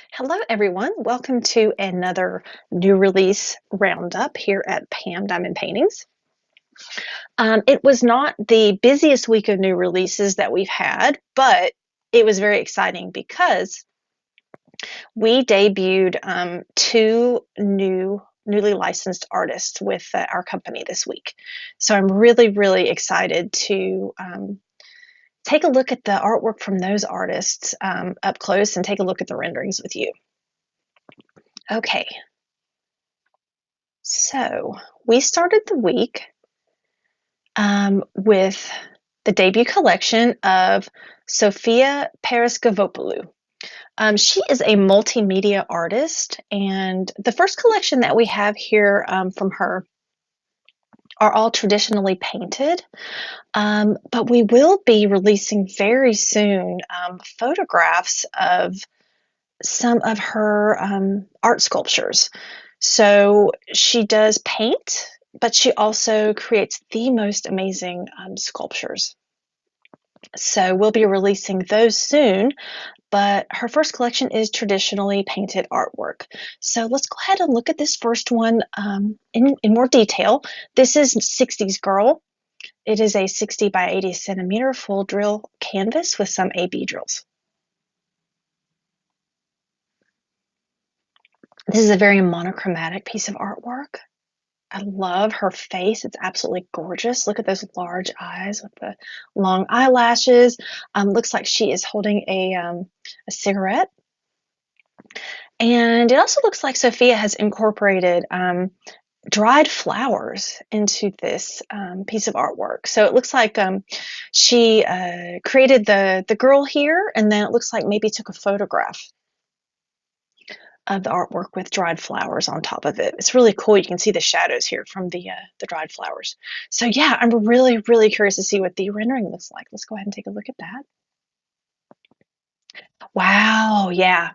Hello, everyone. Welcome to another new release roundup here at P.A.M. Diamond Paintings. It was not the busiest week of new releases that we've had, but it was very exciting because we debuted two newly licensed artists with our company this week. So I'm really excited to take a look at the artwork from those artists up close and take a look at the renderings with you. Okay, so we started the week with the debut collection of Sophia Paraskevopoulou. She is a multimedia artist, and the first collection that we have here from her are all traditionally painted, but we will be releasing very soon photographs of some of her art sculptures. So she does paint, but she also creates the most amazing sculptures. So we'll be releasing those soon, but her first collection is traditionally painted artwork. So let's go ahead and look at this first one in more detail. This is 60s Girl. It is a 60 by 80 centimeter full drill canvas with some AB drills. This is a very monochromatic piece of artwork. I love her face. It's absolutely gorgeous. Look at those large eyes with the long eyelashes. Looks like she is holding a cigarette. And it also looks like Sophia has incorporated dried flowers into this piece of artwork. So it looks like she created the girl here, and then it looks like maybe took a photograph of the artwork with dried flowers on top of it. It's really cool. You can see the shadows here from the dried flowers. So yeah, I'm really curious to see what the rendering looks like. Let's go ahead and take a look at that. Wow, yeah.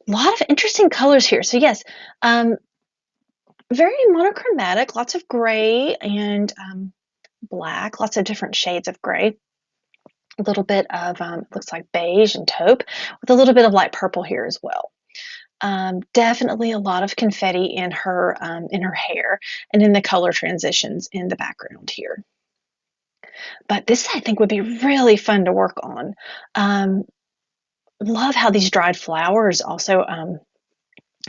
A lot of interesting colors here. So yes, very monochromatic, lots of gray and black, lots of different shades of gray. A little bit of, looks like beige and taupe with a little bit of light purple here as well. Definitely a lot of confetti in her hair and in the color transitions in the background here. But this I think would be really fun to work on. Love how these dried flowers also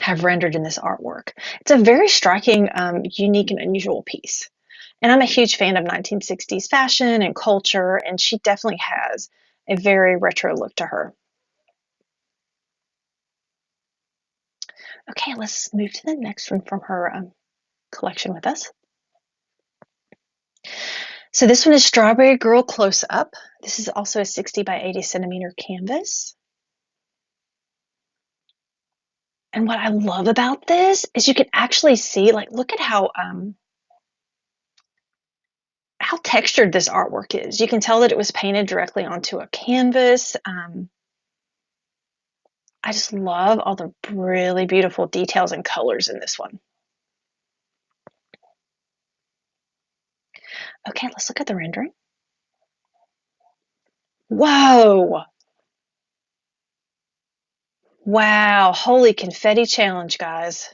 have rendered in this artwork. It's a very striking, unique and unusual piece. And I'm a huge fan of 1960s fashion and culture, and she definitely has a very retro look to her. Okay, let's move to the next one from her collection with us. So this one is Strawberry Girl Close Up. This is also a 60 by 80 centimeter canvas. And what I love about this is you can actually see, like, look at how textured this artwork is. You can tell that it was painted directly onto a canvas. I just love all the really beautiful details and colors in this one. Okay, let's look at the rendering. Whoa! Wow, holy confetti challenge, guys.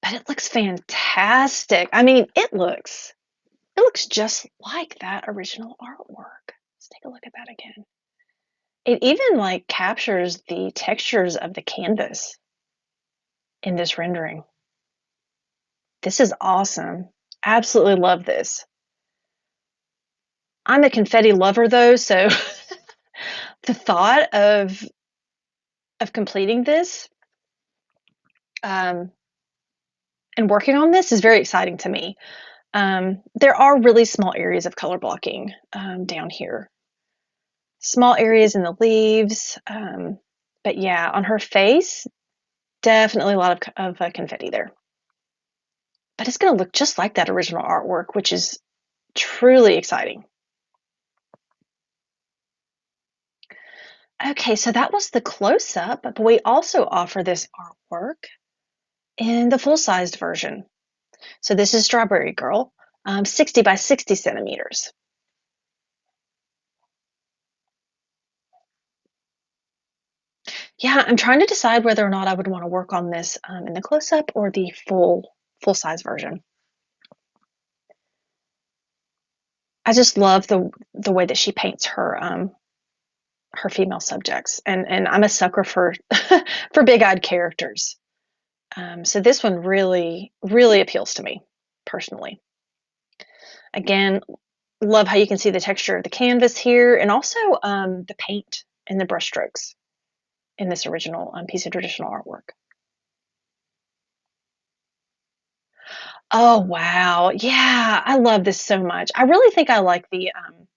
But it looks fantastic. I mean, it looks just like that original artwork. Let's take a look at that again. It even like captures the textures of the canvas in this rendering. This is awesome. Absolutely love this. I'm a confetti lover though, so the thought of completing this and working on this is very exciting to me. There are really small areas of color blocking down here. Small areas in the leaves, but yeah, on her face, definitely a lot of confetti there. But it's going to look just like that original artwork, which is truly exciting. Okay, so that was the close-up, but we also offer this artwork in the full-sized version. So this is Strawberry Girl, 60 by 60 centimeters. Yeah, I'm trying to decide whether or not I would want to work on this in the close-up or the full size version. I just love the way that she paints her female subjects, and I'm a sucker for for big-eyed characters. So this one really appeals to me personally. Again, love how you can see the texture of the canvas here, and also the paint and the brushstrokes in this original piece of traditional artwork. Oh wow, yeah, I love this so much. I really think I like the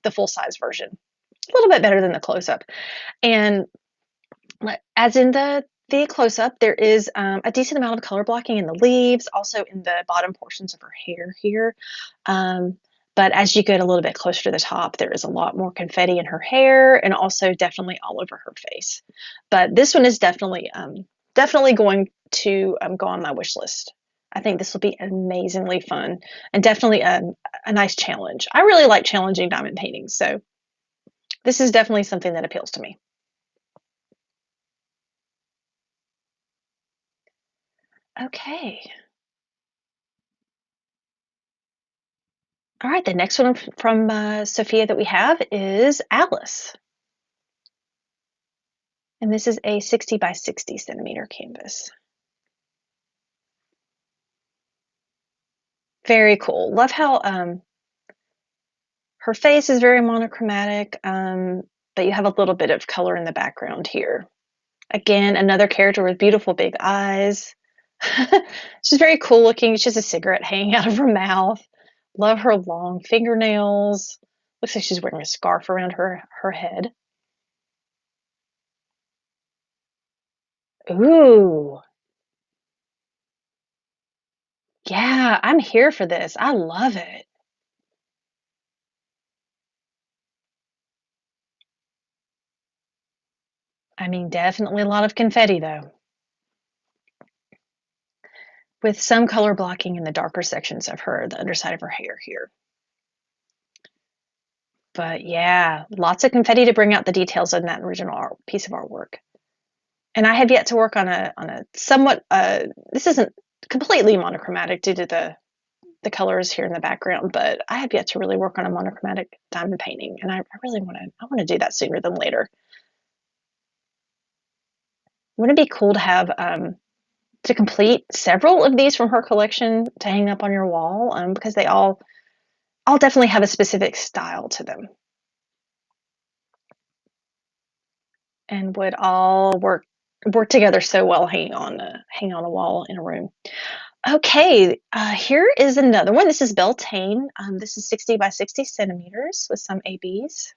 full size version a little bit better than the close up. And as in the close up, there is a decent amount of color blocking in the leaves, also in the bottom portions of her hair here. Um, but as you get a little bit closer to the top, there is a lot more confetti in her hair, and also definitely all over her face. But this one is definitely going to go on my wish list. I think this will be amazingly fun and definitely a nice challenge. I really like challenging diamond paintings, so this is definitely something that appeals to me. Okay. All right, the next one from Sophia that we have is Alice. And this is a 60 by 60 centimeter canvas. Very cool. Love how her face is very monochromatic, but you have a little bit of color in the background here. Again, another character with beautiful big eyes. She's very cool looking. She has a cigarette hanging out of her mouth. Love her long fingernails. Looks like she's wearing a scarf around her head. Ooh, yeah, I'm here for this. I love it. I mean, definitely a lot of confetti though, with some color blocking in the darker sections of the underside of her hair here. But yeah, lots of confetti to bring out the details in that original piece of artwork. And I have yet to work on a somewhat this isn't completely monochromatic due to the colors here in the background, but I have yet to really work on a monochromatic diamond painting, and I really want to do that sooner than later. Wouldn't it be cool to have to complete several of these from her collection to hang up on your wall, because they all definitely have a specific style to them and would all work together so well hanging on a wall in a room. Okay, here is another one. This is Beltane. This is 60 by 60 centimeters with some ABs.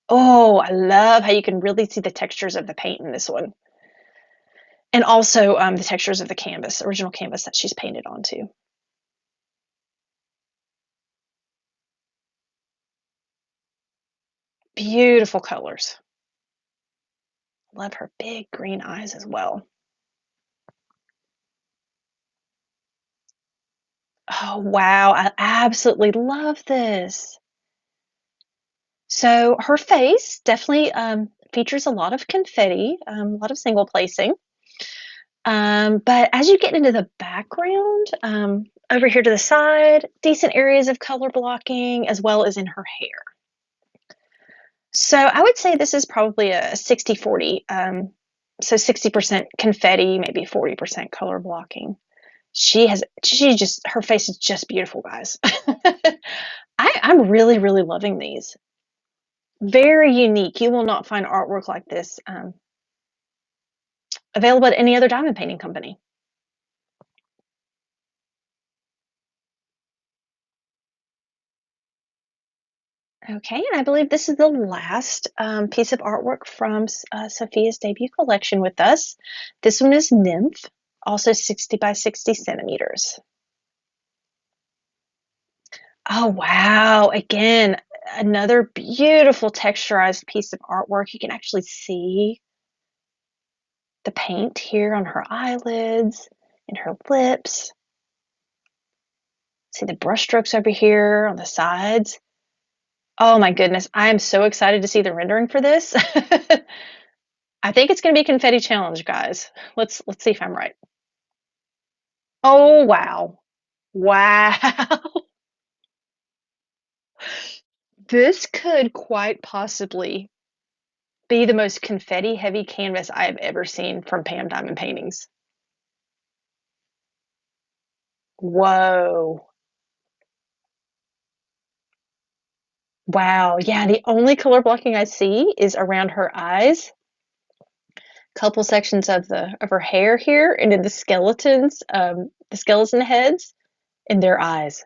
Oh, I love how you can really see the textures of the paint in this one. And also the textures of the canvas, original canvas that she's painted onto. Beautiful colors. Love her big green eyes as well. Oh, wow. I absolutely love this. So her face definitely features a lot of confetti, a lot of single placing. But as you get into the background, over here to the side, decent areas of color blocking as well as in her hair. So I would say this is probably a 60-40. So 60% confetti, maybe 40% color blocking. Her face is just beautiful, guys. I'm really loving these. Very unique. You will not find artwork like this available at any other diamond painting company. Okay, and I believe this is the last piece of artwork from Sophia's debut collection with us. This one is Nymph, also 60 by 60 centimeters. Oh, wow. Again, another beautiful texturized piece of artwork. You can actually see the paint here on her eyelids and her lips. See the brush strokes over here on the sides. Oh my goodness, I am so excited to see the rendering for this. I think it's going to be confetti challenge, guys. Let's see if I'm right. Oh, wow. Wow. This could quite possibly be the most confetti heavy canvas I have ever seen from P.A.M. Diamond Paintings. Whoa. Wow. Yeah, the only color blocking I see is around her eyes, couple sections of her hair here, and then the skeleton heads and their eyes.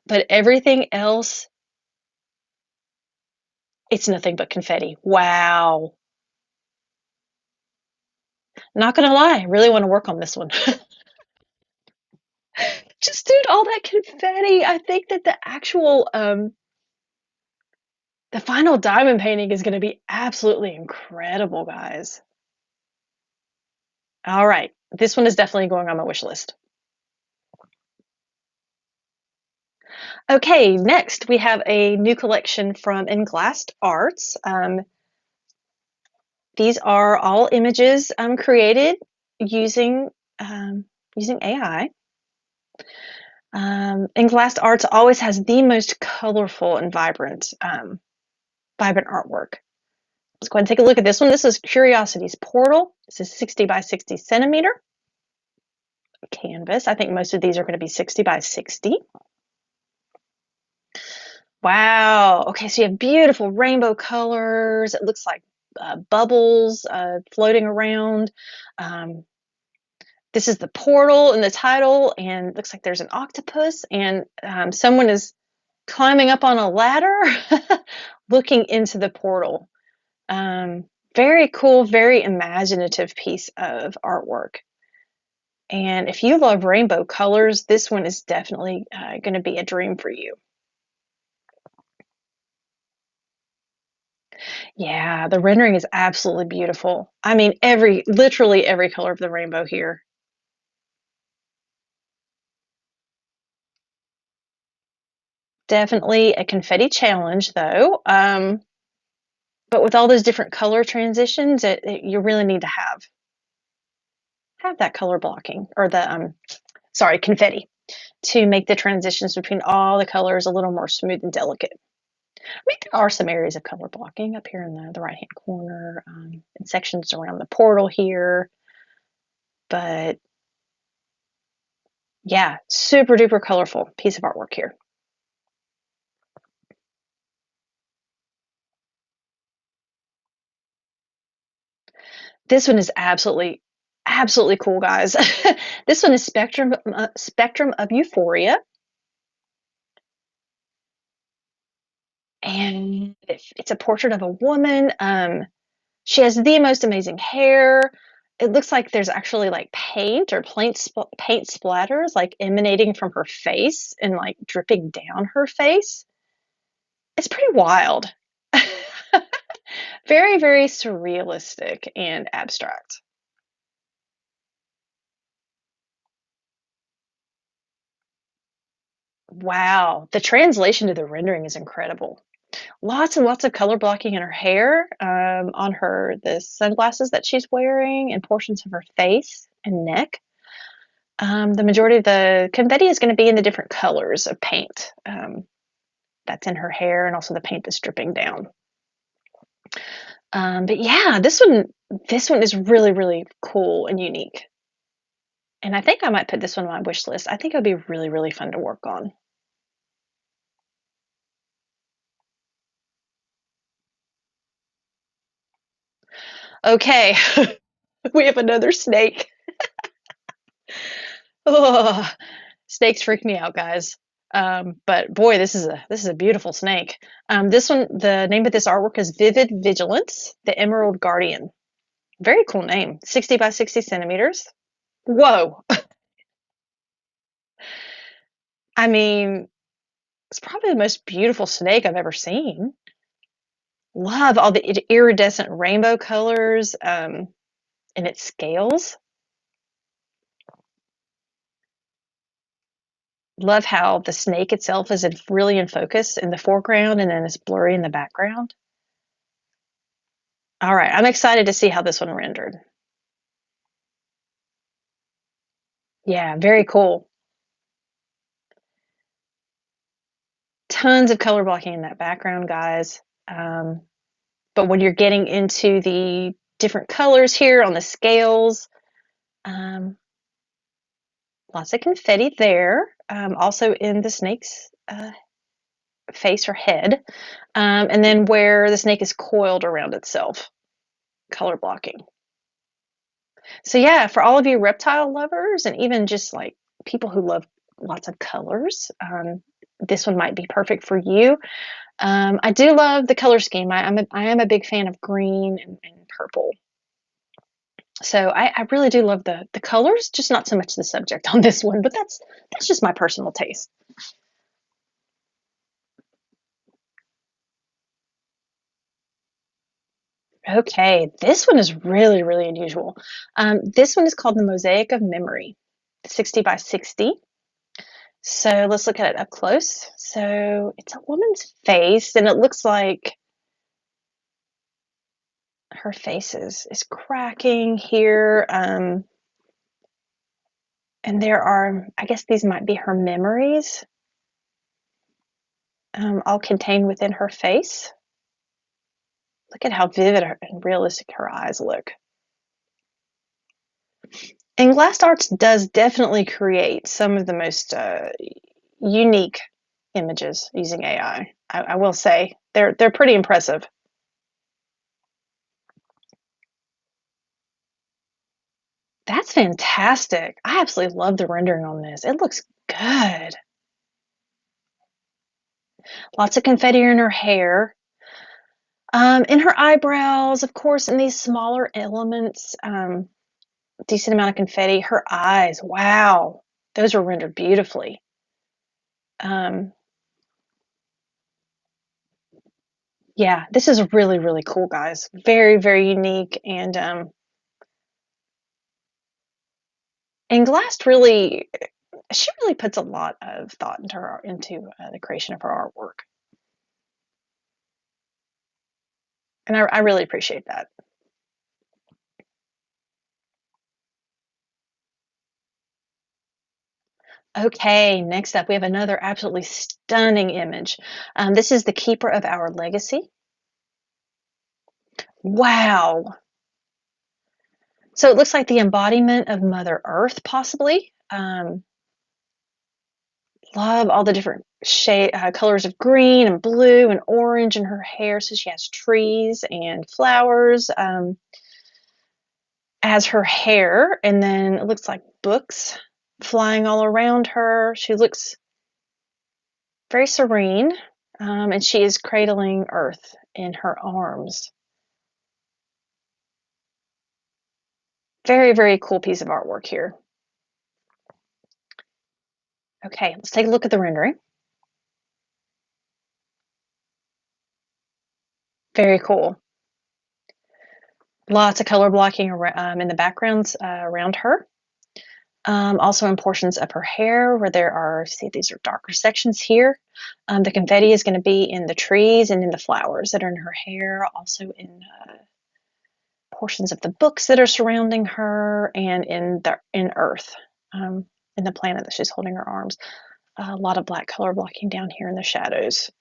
But everything else, it's nothing but confetti. Wow. Not gonna lie, I really want to work on this one. Just dude, all that confetti. I think that the final diamond painting is gonna be absolutely incredible, guys. All right. This one is definitely going on my wish list. Okay, next we have a new collection from Englassed Arts. These are all images created using using AI. Englassed Arts always has the most colorful and vibrant artwork. Let's go ahead and take a look at this one. This is Curiosity's Portal. This is 60 by 60 centimeter canvas. I think most of these are going to be 60 by 60. Wow. Okay, so you have beautiful rainbow colors. It looks like bubbles floating around. Um, this is the portal in the title, and it looks like there's an octopus, and someone is climbing up on a ladder looking into the portal. Very cool, very imaginative piece of artwork. And if you love rainbow colors, this one is definitely going to be a dream for you. Yeah, the rendering is absolutely beautiful. I mean, literally every color of the rainbow here. Definitely a confetti challenge, though. But with all those different color transitions, you really need to have that color blocking or the confetti to make the transitions between all the colors a little more smooth and delicate. I mean, there are some areas of color blocking up here in the right-hand corner, and sections around the portal here. But yeah, super duper colorful piece of artwork here. This one is absolutely cool, guys. This one is Spectrum of Euphoria. And it's a portrait of a woman. She has the most amazing hair. It looks like there's actually like paint splatters like emanating from her face and like dripping down her face. It's pretty wild. Very, very surrealistic and abstract. Wow. The translation to the rendering is incredible. Lots and lots of color blocking in her hair, on the sunglasses that she's wearing, and portions of her face and neck. The majority of the confetti is going to be in the different colors of paint that's in her hair, and also the paint that's dripping down. But yeah, this one is really, really cool and unique. And I think I might put this one on my wish list. I think it would be really, really fun to work on. Okay, we have another snake. Ugh. Snakes freak me out, guys. But boy, this is a beautiful snake. This one, the name of this artwork is Vivid Vigilance, the Emerald Guardian. Very cool name. 60 by 60 centimeters. Whoa. I mean, it's probably the most beautiful snake I've ever seen. Love all the iridescent rainbow colors and its scales. Love how the snake itself is really in focus in the foreground and then it's blurry in the background. All right, I'm excited to see how this one rendered. Yeah, very cool. Tons of color blocking in that background, guys. But when you're getting into the different colors here on the scales, um, lots of confetti there. Also in the snake's face or head. And then where the snake is coiled around itself, color blocking. So yeah, for all of you reptile lovers and even just like people who love lots of colors, this one might be perfect for you. I do love the color scheme. I am a big fan of green and purple. So I really do love the colors, just not so much the subject on this one, but that's just my personal taste. Okay, this one is really, really unusual. This one is called the Mosaic of Memory, 60 by 60. So let's look at it up close. So it's a woman's face, and it looks like her face is cracking here. And there are, I guess these might be her memories, all contained within her face. Look at how vivid and realistic her eyes look. Englassed Arts does definitely create some of the most unique images using AI. I will say they're pretty impressive. That's fantastic. I absolutely love the rendering on this. It looks good. Lots of confetti in her hair. In her eyebrows, of course, in these smaller elements, decent amount of confetti. Her eyes, wow, those are rendered beautifully. Um, yeah, this is really, really cool, guys. Very, very unique. And Glass really, she really puts a lot of thought into the creation of her artwork. And I really appreciate that. Okay, next up, we have another absolutely stunning image. This is the Keeper of Our Legacy. Wow. So it looks like the embodiment of Mother Earth, possibly. Love all the different colors of green and blue and orange in her hair. So she has trees and flowers as her hair, and then it looks like books flying all around her. She looks very serene, and she is cradling Earth in her arms. Very, very cool piece of artwork here. Okay, let's take a look at the rendering. Very cool. Lots of color blocking in the backgrounds around her. Also in portions of her hair where there are, see, these are darker sections here. The confetti is going to be in the trees and in the flowers that are in her hair, also in portions of the books that are surrounding her, and in Earth, in the planet that she's holding her arms. A lot of black color blocking down here in the shadows.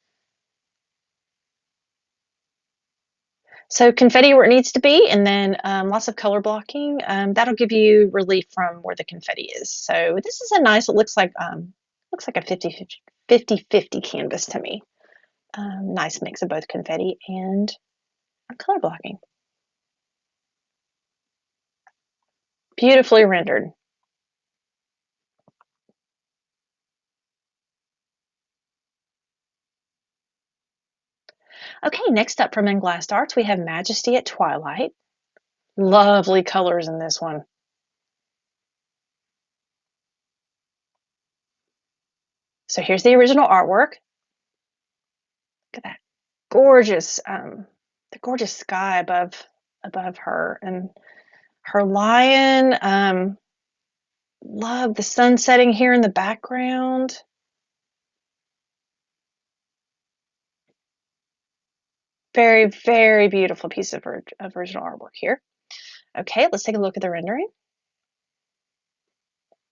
So confetti where it needs to be, and then lots of color blocking. That'll give you relief from where the confetti is. So this is a nice, it looks like a 50-50 canvas to me. Nice mix of both confetti and color blocking. Beautifully rendered. Okay, next up from Englassed Arts, we have Majesty at Twilight. Lovely colors in this one. So here's the original artwork. Look at that gorgeous, the gorgeous sky above her, and her lion. Love the sun setting here in the background. Very, very beautiful piece of original artwork here. Okay, let's take a look at the rendering.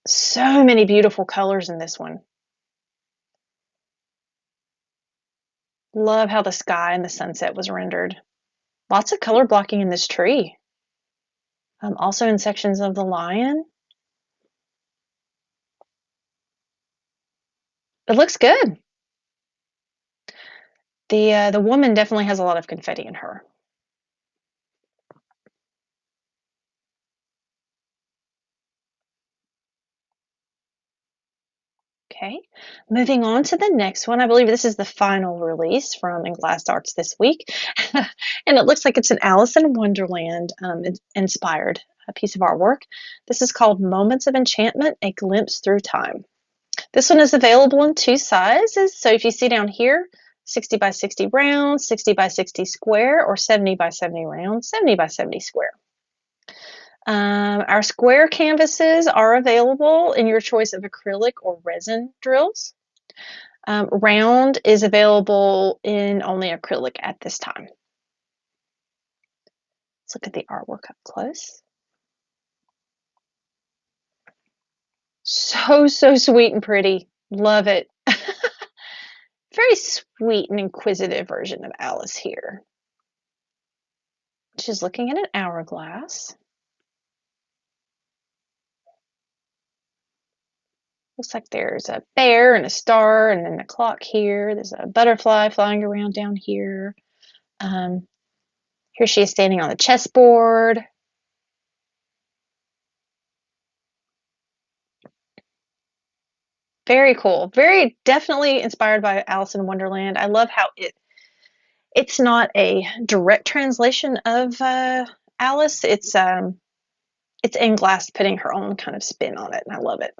So many beautiful colors in this one. Love how the sky and the sunset was rendered. Lots of color blocking in this tree. Also in sections of the lion. It looks good. The woman definitely has a lot of confetti in her. Okay, moving on to the next one. I believe this is the final release from Englassed Arts this week. And it looks like it's an Alice in Wonderland inspired piece of artwork. This is called Moments of Enchantment, A Glimpse Through Time. This one is available in 2 sizes. So if you see down here, 60 by 60 round, 60 by 60 square, or 70 by 70 round, 70 by 70 square. Our square canvases are available in your choice of acrylic or resin drills. Round is available in only acrylic at this time. Let's look at the artwork up close. So, so sweet and pretty. Love it. Very sweet and inquisitive version of Alice here. She's looking at an hourglass. Looks like there's a bear and a star and then the clock here. There's a butterfly flying around down here. Here she is standing on the chessboard. Very cool. Very definitely inspired by Alice in Wonderland. I love how it's not a direct translation of Alice. It's Englassed putting her own kind of spin on it, and I love it.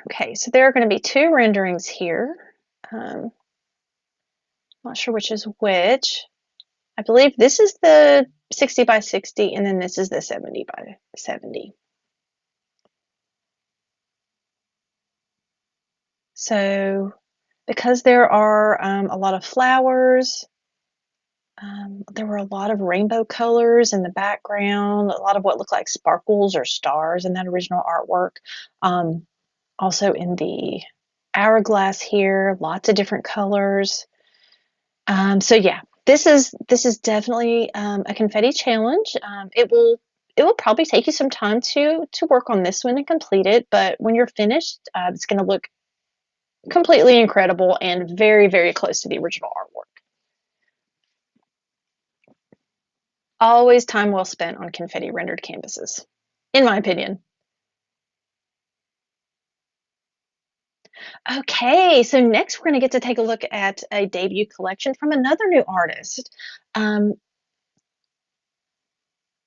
Okay, so there are going to be 2 renderings here. Not sure which is which. I believe this is the 60 by 60, and then this is the 70 by 70. So because there are a lot of flowers, there were a lot of rainbow colors in the background, a lot of what looked like sparkles or stars in that original artwork. Also in the hourglass here, lots of different colors. So yeah, this is definitely a confetti challenge. It will probably take you some time to work on this one and complete it, but when you're finished, it's going to look completely incredible and very, very close to the original artwork. Always time well spent on confetti rendered canvases, in my opinion. Okay, so next we're going to get to take a look at a debut collection from another new artist.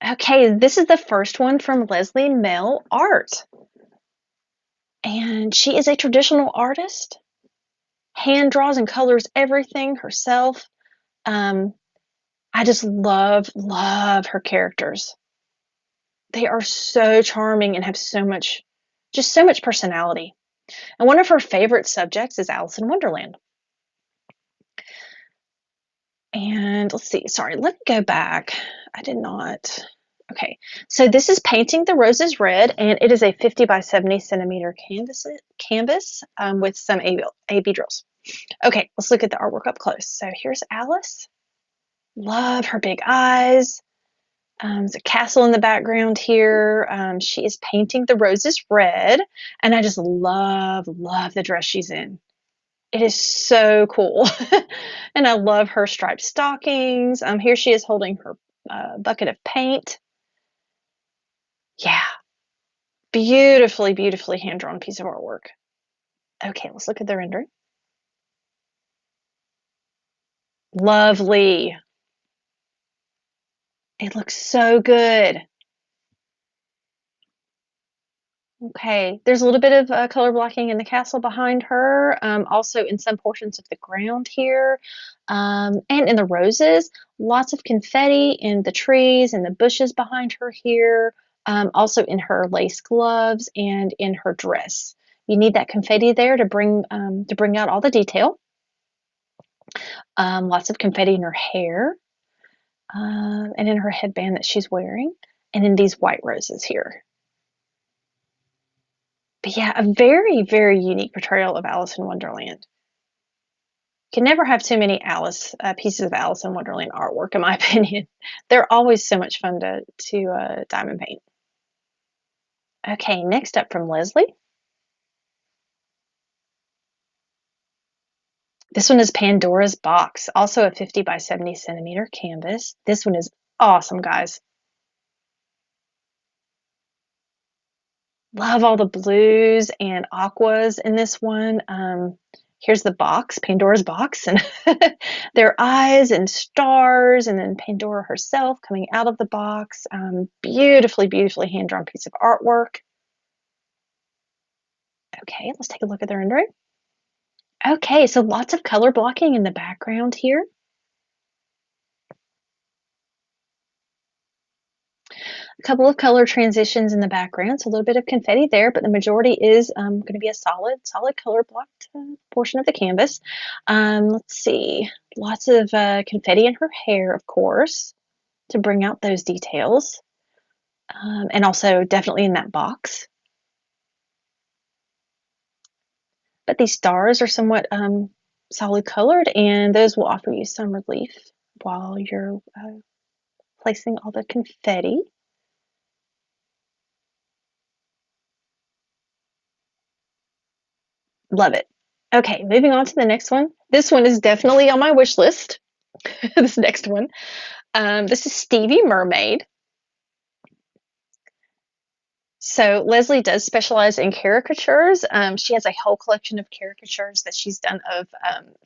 Okay, this is the first one from Leslie Mehl Art. And she is a traditional artist, hand draws and colors everything herself. I just love her characters. They are so charming and have so much personality. And one of her favorite subjects is Alice in Wonderland. And let's see, sorry, let me go back. I did not. Okay, so this is Painting the Roses Red, and it is a 50 by 70 centimeter canvas with some AB drills. Okay, let's look at the artwork up close. So here's Alice. Love her big eyes. There's a castle in the background here. She is painting the roses red, and I just love the dress she's in. It is so cool. And I love her striped stockings. Here she is holding her bucket of paint. Yeah, beautifully, beautifully hand-drawn piece of artwork. Okay, let's look at the rendering. Lovely. It looks so good. Okay, there's a little bit of color blocking in the castle behind her, also in some portions of the ground here, and in the roses. Lots of confetti in the trees and the bushes behind her here, also in her lace gloves and in her dress. You need that confetti there to bring out all the detail. Lots of confetti in her hair, and in her headband that she's wearing, and in these white roses here. But yeah, a very, very unique portrayal of Alice in Wonderland. Can never have too many Alice pieces of Alice in Wonderland artwork, in my opinion. They're always so much fun to diamond paint. Okay, next up from Leslie. This one is Pandora's Box, also a 50 by 70 centimeter canvas. This one is awesome, guys. Love all the blues and aquas in this one. Here's the box, Pandora's box, and their eyes and stars, and then Pandora herself coming out of the box. Beautifully, beautifully hand-drawn piece of artwork. Okay, let's take a look at the rendering. Okay, so lots of color blocking in the background here. A couple of color transitions in the background, so a little bit of confetti there, but the majority is going to be a solid color blocked portion of the canvas. Let's see, lots of confetti in her hair, of course, to bring out those details, and also definitely in that box. But these stars are somewhat solid colored, and those will offer you some relief while you're placing all the confetti. Love it. Okay, moving on to the next one. This one is definitely on my wish list. This next one. This is Stevie Mermaid. So Leslie does specialize in caricatures. She has a whole collection of caricatures that she's done of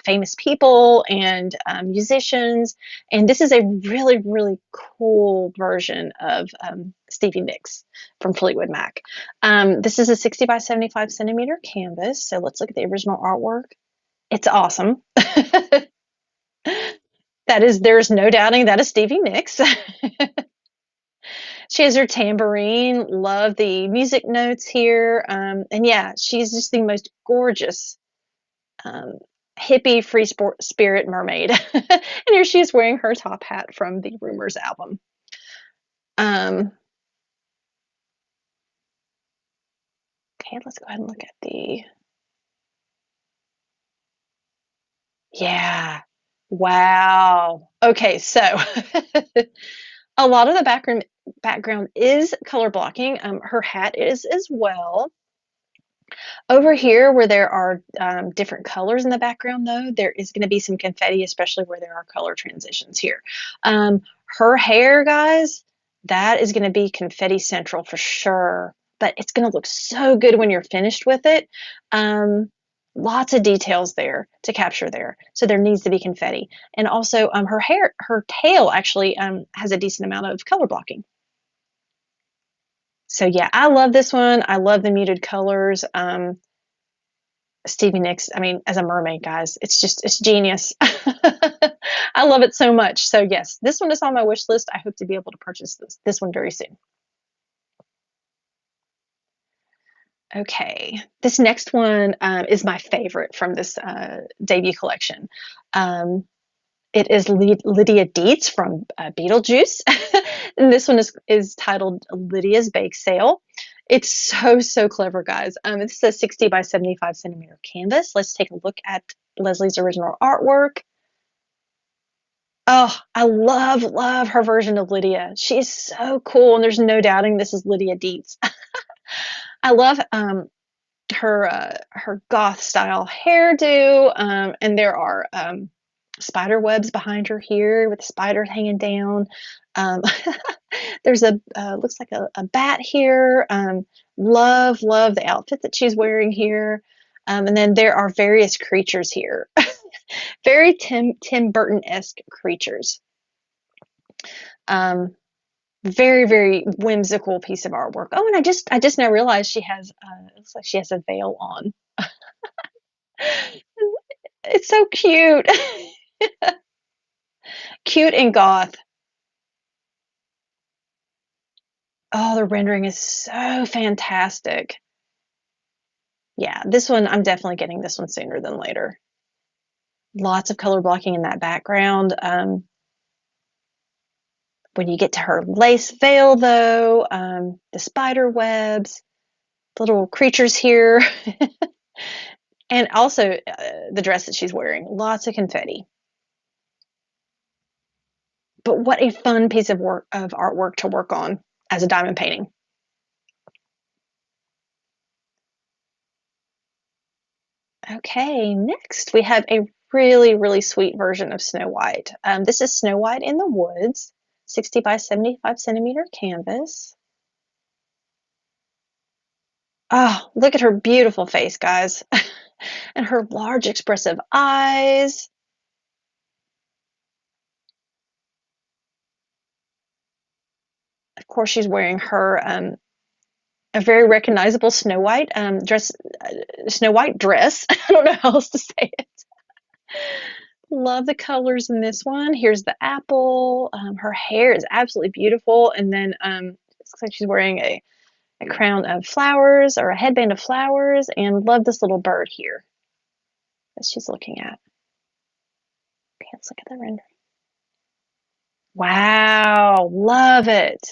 famous people and musicians. And this is a really, really cool version of Stevie Nicks from Fleetwood Mac. This is a 60 by 75 centimeter canvas. So let's look at the original artwork. It's awesome. There's no doubting that is Stevie Nicks. She has her tambourine. Love the music notes here. And yeah, she's just the most gorgeous hippie free spirit mermaid. And here she is wearing her top hat from the Rumors album. Okay, let's go ahead and look at the. Yeah. Wow. Okay, so a lot of the background is color blocking. Her hat is as well. Over here, where there are different colors in the background, though, there is going to be some confetti, especially where there are color transitions here. Her hair, guys, that is going to be confetti central for sure, but it's going to look so good when you're finished with it. Lots of details there to capture there, so there needs to be confetti. And also, her tail actually has a decent amount of color blocking. So yeah, I love this one. I love the muted colors. Stevie Nicks, I mean, as a mermaid, guys, it's genius. I love it so much. So yes, this one is on my wish list. I hope to be able to purchase this one very soon. Okay, this next one is my favorite from this debut collection. It is Lydia Dietz from Beetlejuice. And this one is titled Lydia's Bake Sale. It's so clever, guys. It's a 60 by 75 centimeter canvas. Let's take a look at Leslie's original artwork. Oh, I love her version of Lydia. She's so cool, and there's no doubting this is Lydia Dietz. I love her goth style hairdo, and there are spider webs behind her here with the spiders hanging down. There's looks like a bat here. Love the outfit that she's wearing here. And then there are various creatures here. Very Tim Burton-esque creatures. Very whimsical piece of artwork. Oh, and I just now realized she has it looks like she has a veil on. It's so cute. Cute and goth. Oh, the rendering is so fantastic. Yeah, this one, I'm definitely getting this one sooner than later. Lots of color blocking in that background. When you get to her lace veil, though, the spider webs, the little creatures here, and also the dress that she's wearing. Lots of confetti. But what a fun piece of artwork to work on as a diamond painting. Okay, next we have a really, really sweet version of Snow White. This is Snow White in the Woods, 60 by 75 centimeter canvas. Oh, look at her beautiful face, guys. And her large expressive eyes. Of course, she's wearing her a very recognizable Snow White dress. Snow White dress. I don't know how else to say it. Love the colors in this one. Here's the apple. Her hair is absolutely beautiful, and then it looks like she's wearing a crown of flowers or a headband of flowers, and love this little bird here that she's looking at. Okay, let's look at the rendering. Wow, love it.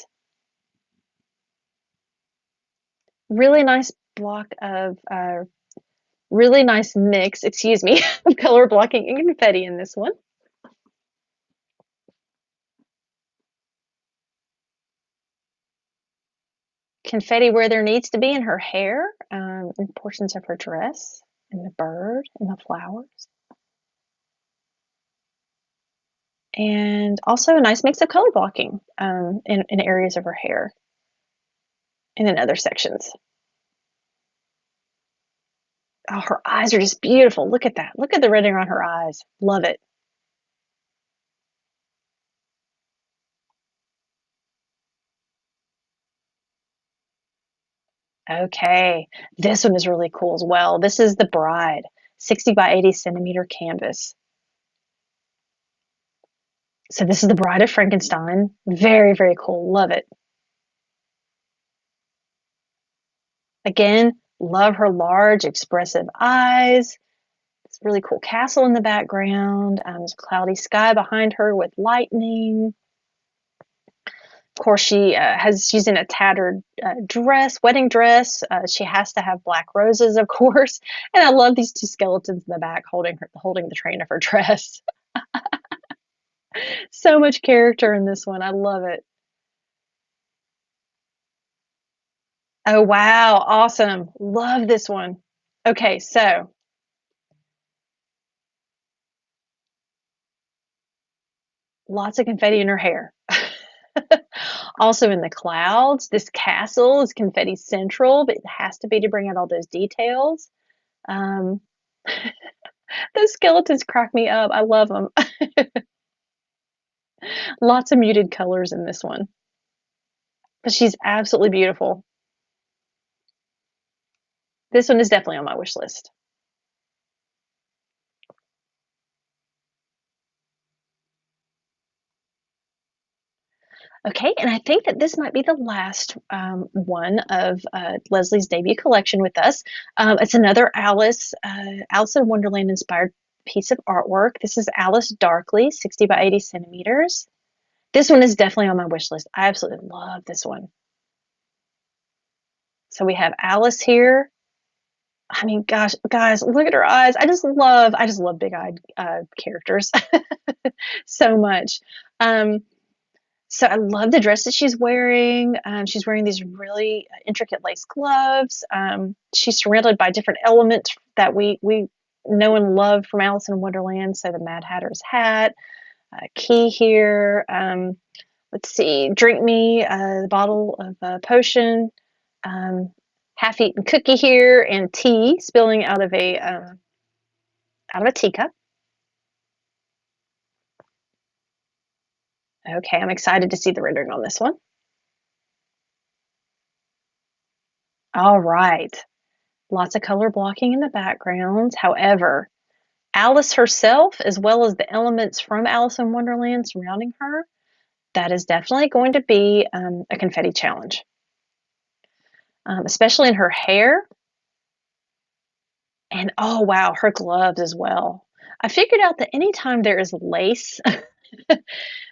Really nice block of really nice mix, excuse me, of color blocking and confetti in this one. Confetti where there needs to be in her hair, in portions of her dress, and the bird and the flowers. And also a nice mix of color blocking in areas of her hair and in other sections. Oh, her eyes are just beautiful. Look at that. Look at the rendering on her eyes. Love it. Okay, this one is really cool as well. This is the Bride, 60 by 80 centimeter canvas. So this is the Bride of Frankenstein. Very, very cool. Love it. Again, love her large, expressive eyes. It's a really cool castle in the background. There's a cloudy sky behind her with lightning. Of course, she's in a tattered dress, wedding dress. She has to have black roses, of course. And I love these two skeletons in the back holding the train of her dress. So much character in this one. I love it. Oh, wow. Awesome. Love this one. Okay, so lots of confetti in her hair. Also in the clouds, this castle is confetti central, but it has to be to bring out all those details. Um, those skeletons crack me up. I love them. Lots of muted colors in this one. But she's absolutely beautiful. This one is definitely on my wish list. Okay, and I think that this might be the last one of Leslie's debut collection with us. It's another Alice in Wonderland inspired piece of artwork. This is Alice Darkly, 60 by 80 centimeters. This one is definitely on my wish list. I absolutely love this one. So we have Alice here. I mean, gosh, guys, look at her eyes. I just love big-eyed characters so much. So I love the dress that she's wearing. She's wearing these really intricate lace gloves. She's surrounded by different elements that we know and love from Alice in Wonderland. So the Mad Hatter's hat, key here. Let's see, drink me, the bottle of potion, half-eaten cookie here, and tea spilling out of a teacup. Okay, I'm excited to see the rendering on this one. All right. Lots of color blocking in the background. However, Alice herself, as well as the elements from Alice in Wonderland surrounding her, that is definitely going to be a confetti challenge, especially in her hair. And oh, wow, her gloves as well. I figured out that anytime there is lace,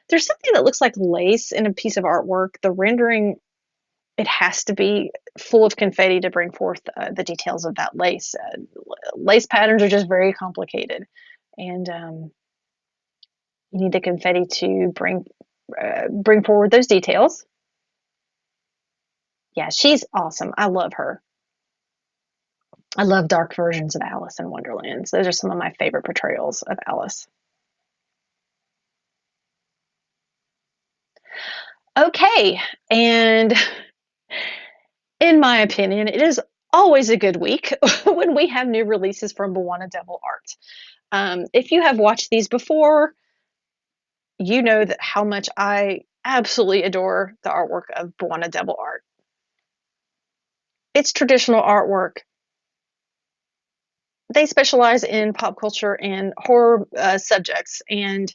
there's something that looks like lace in a piece of artwork, the rendering, it has to be full of confetti to bring forth the details of that lace. Lace patterns are just very complicated, and you need the confetti to bring forward those details. Yeah, she's awesome. I love her. I love dark versions of Alice in Wonderland. Those are some of my favorite portrayals of Alice. Okay, and in my opinion, it is always a good week when we have new releases from Bwana Devil Art. If you have watched these before, you know that how much I absolutely adore the artwork of Bwana Devil Art. It's traditional artwork. They specialize in pop culture and horror subjects, and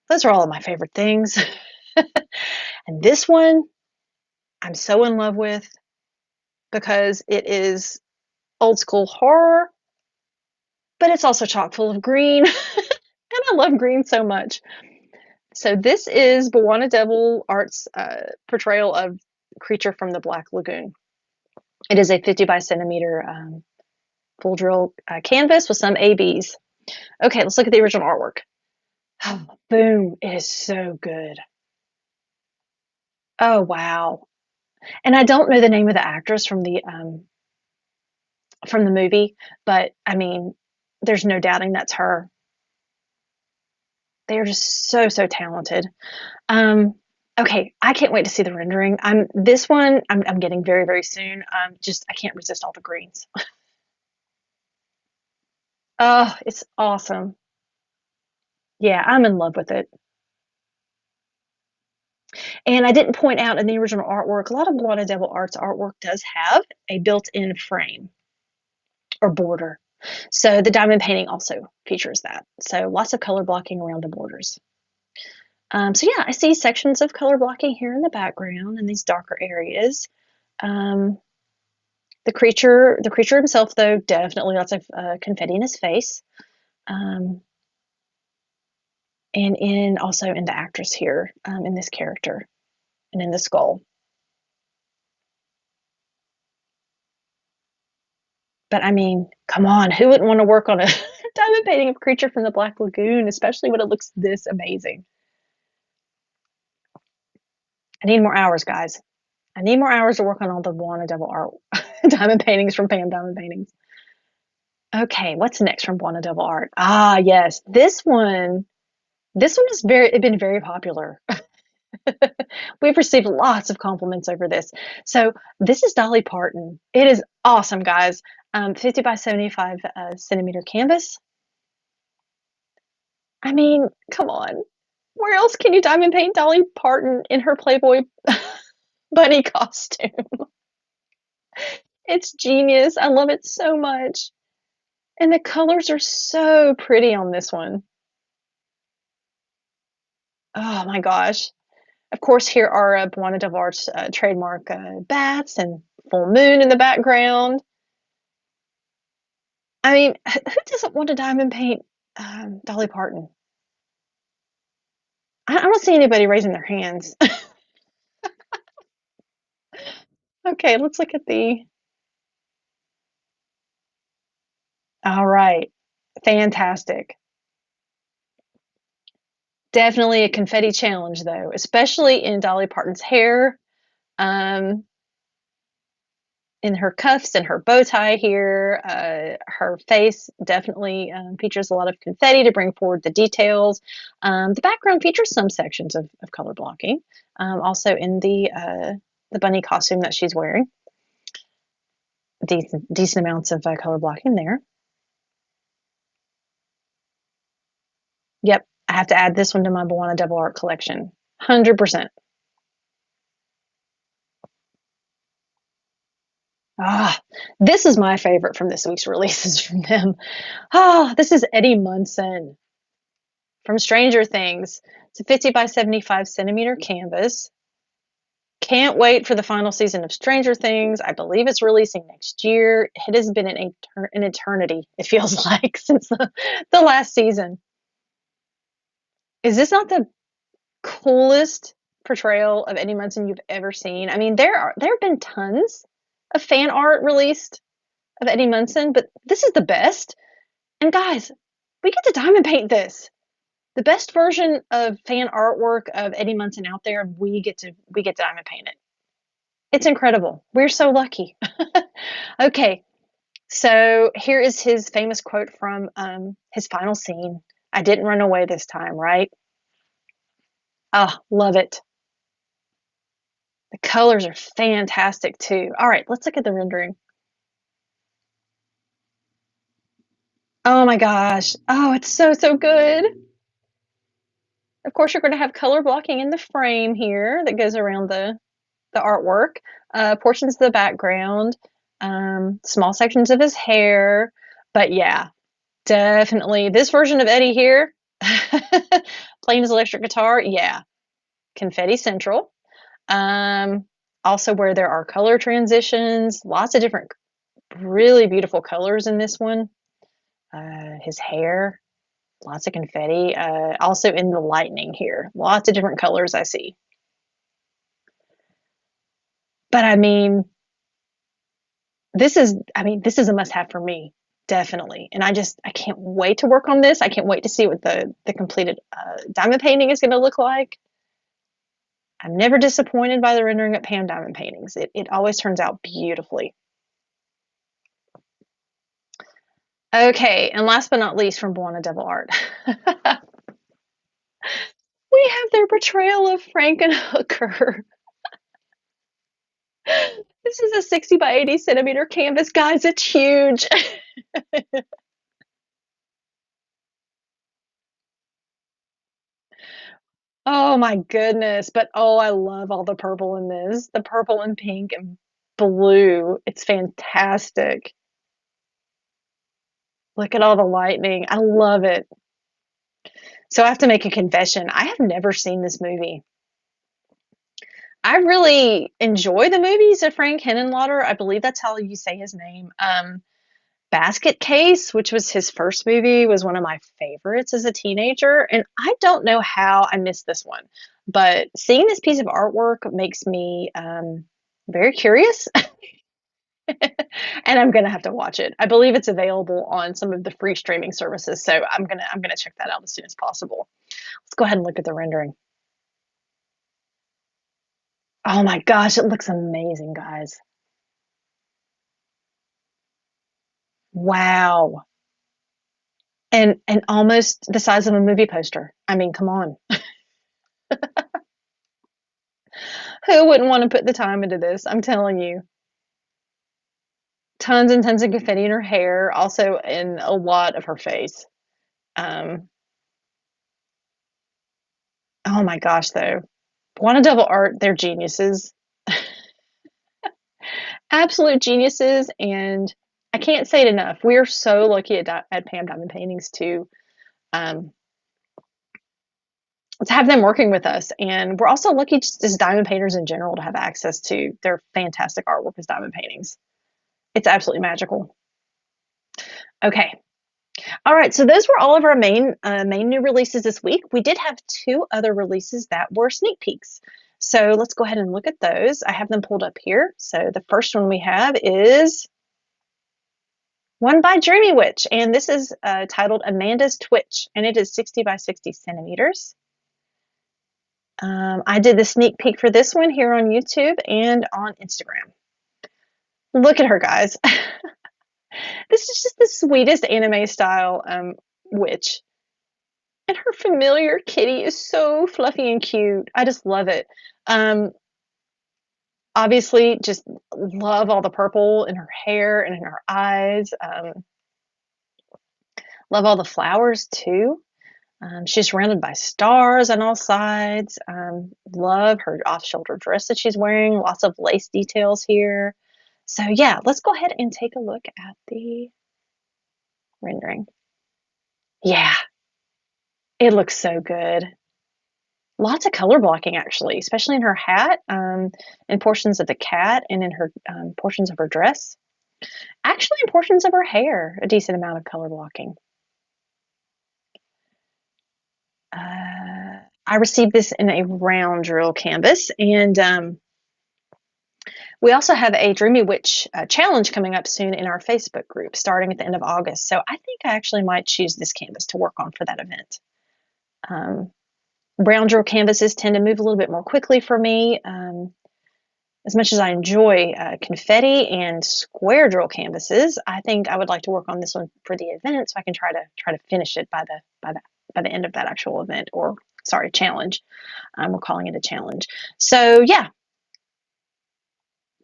those are all of my favorite things. And this one, I'm so in love with because it is old school horror, but it's also chock full of green. And I love green so much. So this is Bwana Devil Art's portrayal of Creature from the Black Lagoon. It is a 50 by centimeter full drill canvas with some ABs. Okay, let's look at the original artwork. Oh, boom, it is so good. Oh, wow. And I don't know the name of the actress from the movie, but I mean, there's no doubting that's her. They are just so, so talented. Okay, I can't wait to see the rendering. This one I'm getting very, very soon. Just I can't resist all the greens. Oh, it's awesome. Yeah, I'm in love with it. And I didn't point out in the original artwork, a lot of Blood Devil Art's artwork does have a built-in frame or border. So the diamond painting also features that. So lots of color blocking around the borders. So yeah, I see sections of color blocking here in the background in these darker areas. Um, the creature himself, though, definitely lots of confetti in his face, um, and in also in the actress here, in this character, and in the skull. But I mean, come on, who wouldn't want to work on a diamond painting of Creature from the Black Lagoon, especially when it looks this amazing? I need more hours, guys. I need more hours to work on all the Bwana Devil art diamond paintings from P.A.M. Diamond Paintings. Okay, what's next from Bwana Devil Art? Ah, yes, this one. This one has been very popular. We've received lots of compliments over this. So this is Dolly Parton. It is awesome, guys. 50 by 75 centimeter canvas. I mean, come on. Where else can you diamond paint Dolly Parton in her Playboy bunny costume? It's genius. I love it so much. And the colors are so pretty on this one. Oh my gosh. Of course, here are Bwana de Vart's trademark bats and full moon in the background. I mean, who doesn't want to diamond paint Dolly Parton? I don't see anybody raising their hands. Okay, let's look at the. All right, fantastic. Definitely a confetti challenge, though, especially in Dolly Parton's hair, um, in her cuffs and her bow tie here. Her face definitely features a lot of confetti to bring forward the details. The background features some sections of color blocking, also in the bunny costume that she's wearing. Decent amounts of color blocking there. Yep, I have to add this one to my Bwana Devil Art collection. 100%. Ah, this is my favorite from this week's releases from them. Ah, this is Eddie Munson from Stranger Things. It's a 50 by 75 centimeter canvas. Can't wait for the final season of Stranger Things. I believe it's releasing next year. It has been an eternity, it feels like, since the last season. Is this not the coolest portrayal of Eddie Munson you've ever seen? I mean, there have been tons of fan art released of Eddie Munson, but this is the best. And guys, we get to diamond paint this. The best version of fan artwork of Eddie Munson out there, we get to diamond paint it. It's incredible. We're so lucky. Okay, so here is his famous quote from his final scene. I didn't run away this time, right? Oh, love it. The colors are fantastic too. All right, let's look at the rendering. Oh my gosh. Oh, it's so, so good. Of course, you're going to have color blocking in the frame here that goes around the artwork, portions of the background, small sections of his hair. But yeah, definitely this version of Eddie here, playing his electric guitar. Yeah, confetti central. Um, Also, where there are color transitions, lots of different, really beautiful colors in this one. His hair, lots of confetti. Also in the lightning here, lots of different colors I see. But this is a must-have for me, definitely. And I can't wait to work on this. I can't wait to see what the completed diamond painting is going to look like. I'm never disappointed by the rendering at P.A.M. diamond paintings. It always turns out beautifully. Okay, and last but not least from Buona Devil Art, we have their portrayal of Frankenhooker. This is a 60 by 80 centimeter canvas, guys. It's huge. Oh my goodness. But oh, I love all the purple in this. The purple and pink and blue. It's fantastic. Look at all the lightning. I love it. So I have to make a confession. I have never seen this movie. I really enjoy the movies of Frank Henenlotter. I believe that's how you say his name. Basket Case, which was his first movie, was one of my favorites as a teenager. And I don't know how I missed this one, but seeing this piece of artwork makes me very curious. And I'm gonna have to watch it. I believe it's available on some of the free streaming services, so I'm gonna check that out as soon as possible. Let's go ahead and look at the rendering. Oh my gosh, it looks amazing, guys. Wow. And almost the size of a movie poster. I mean, come on. Who wouldn't want to put the time into this? I'm telling you. Tons and tons of confetti in her hair, also in a lot of her face. Um, oh my gosh, though. Buona Devil Art, they're geniuses. Absolute geniuses, and I can't say it enough. We are so lucky at P.A.M. Diamond Paintings um, to have them working with us, and we're also lucky just as diamond painters in general to have access to their fantastic artwork as diamond paintings. It's absolutely magical. Okay, all right, so those were all of our main new releases this week. We did have two other releases that were sneak peeks. So let's go ahead and look at those. I have them pulled up here. So the first one we have is one by Dreamy Witch, and this is titled Amanda's Twitch, and it is 60 by 60 centimeters. I did the sneak peek for this one here on YouTube and on Instagram. Look at her, guys. This is just the sweetest anime style witch. And her familiar kitty is so fluffy and cute. I just love it. Um, Obviously, just love all the purple in her hair and in her eyes. Love all the flowers too. She's surrounded by stars on all sides. Love her off-shoulder dress that she's wearing. Lots of lace details here. So yeah, let's go ahead and take a look at the rendering. Yeah, it looks so good. Lots of color blocking, actually, especially in her hat, in portions of the cat, and in her portions of her dress. Actually, in portions of her hair, a decent amount of color blocking. I received this in a round drill canvas, and we also have a Dreamy Witch challenge coming up soon in our Facebook group, starting at the end of August. So I think I actually might choose this canvas to work on for that event. Round drill canvases tend to move a little bit more quickly for me. As much as I enjoy confetti and square drill canvases, I think I would like to work on this one for the event, so I can try to finish it by the end of that actual event, or sorry, challenge. We're calling it a challenge. So yeah,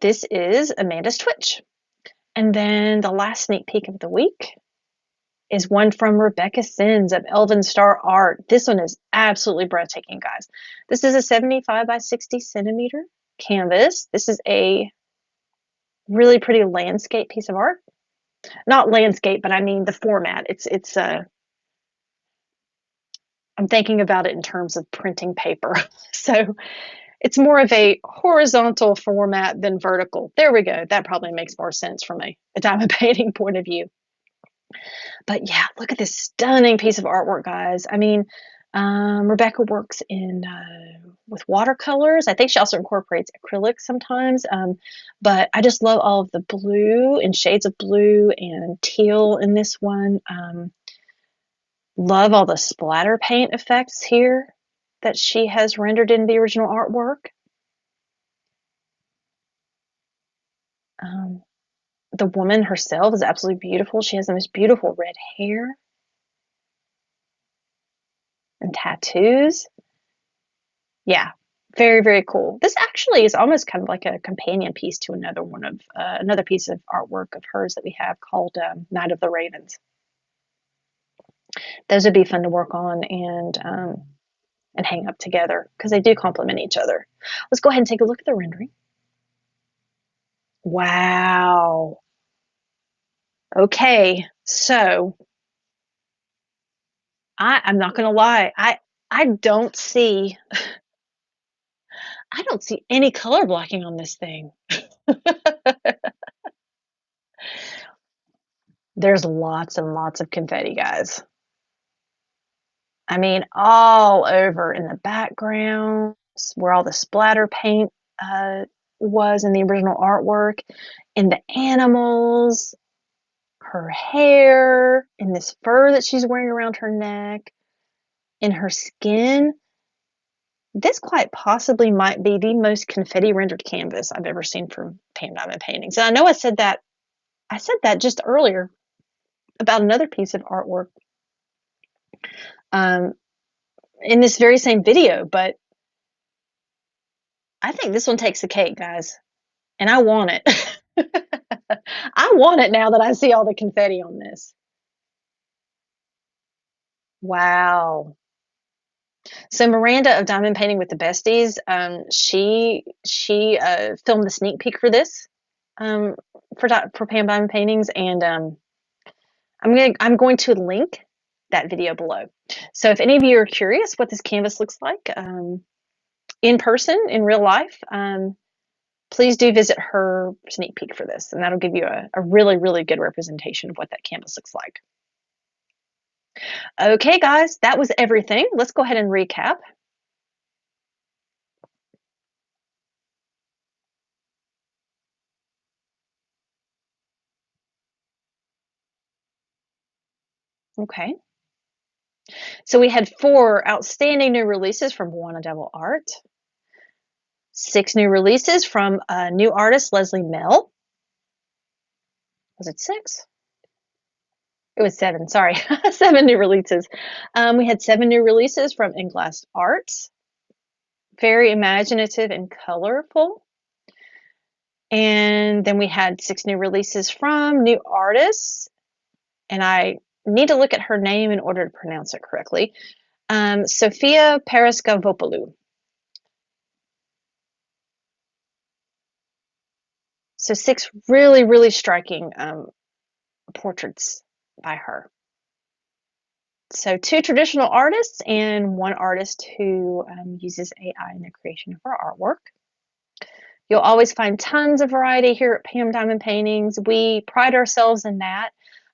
this is Amanda's Twitch. And then the last sneak peek of the week is one from Rebecca Sinz of Elvenstar Art. This one is absolutely breathtaking, guys. This is a 75 by 60 centimeter canvas. This is a really pretty landscape piece of art. Not landscape, but I mean the format. It's I'm thinking about it in terms of printing paper. So it's more of a horizontal format than vertical. There we go. That probably makes more sense from a diamond painting point of view. But yeah, look at this stunning piece of artwork, guys. I mean, Rebecca works in with watercolors. I think she also incorporates acrylics sometimes. But I just love all of the blue and shades of blue and teal in this one. Love all the splatter paint effects here that she has rendered in the original artwork. The woman herself is absolutely beautiful. She has the most beautiful red hair and tattoos. Yeah, very, very cool. This actually is almost kind of like a companion piece to another one of another piece of artwork of hers that we have called Night of the Ravens. Those would be fun to work on and hang up together because they do complement each other. Let's go ahead and take a look at the rendering. Wow. Okay, so I'm not gonna lie, I don't see I don't see any color blocking on this thing. There's lots and lots of confetti, guys. I mean, all over in the background, where all the splatter paint was in the original artwork, in the animals, her hair, in this fur that she's wearing around her neck, in her skin. This quite possibly might be the most confetti rendered canvas I've ever seen from P.A.M. Diamond Paintings. And I know I said that just earlier about another piece of artwork in this very same video, but I think this one takes the cake, guys. And I want it. I want it now that I see all the confetti on this. Wow. So Miranda of Diamond Painting with the Besties, she filmed the sneak peek for this for P.A.M. Diamond Paintings, and I'm going to link that video below. So if any of you are curious what this canvas looks like in person, in real life, please do visit her sneak peek for this, and that'll give you a really, really good representation of what that canvas looks like. Okay, guys, that was everything. Let's go ahead and recap. Okay. So we had 4 outstanding new releases from Buona Devil Art, 6 new releases from new artist Leslie Mehl. Was it 6? It was 7, sorry. 7 new releases. We had 7 new releases from Englassed Art. Very imaginative and colorful. And then we had 6 new releases from new artists. And I need to look at her name in order to pronounce it correctly. Sophia Paraskevopoulou. So 6 really, really striking portraits by her. So 2 traditional artists and 1 artist who uses AI in the creation of our artwork. You'll always find tons of variety here at P.A.M. Diamond Paintings. We pride ourselves in that.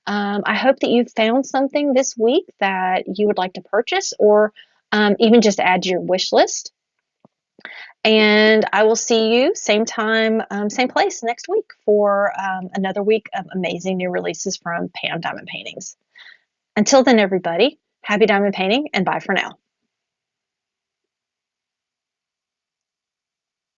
I hope that you've found something this week that you would like to purchase or even just add to your wish list. And I will see you same time, same place next week for another week of amazing new releases from P.A.M. Diamond Paintings. Until then, everybody, happy diamond painting and bye for now.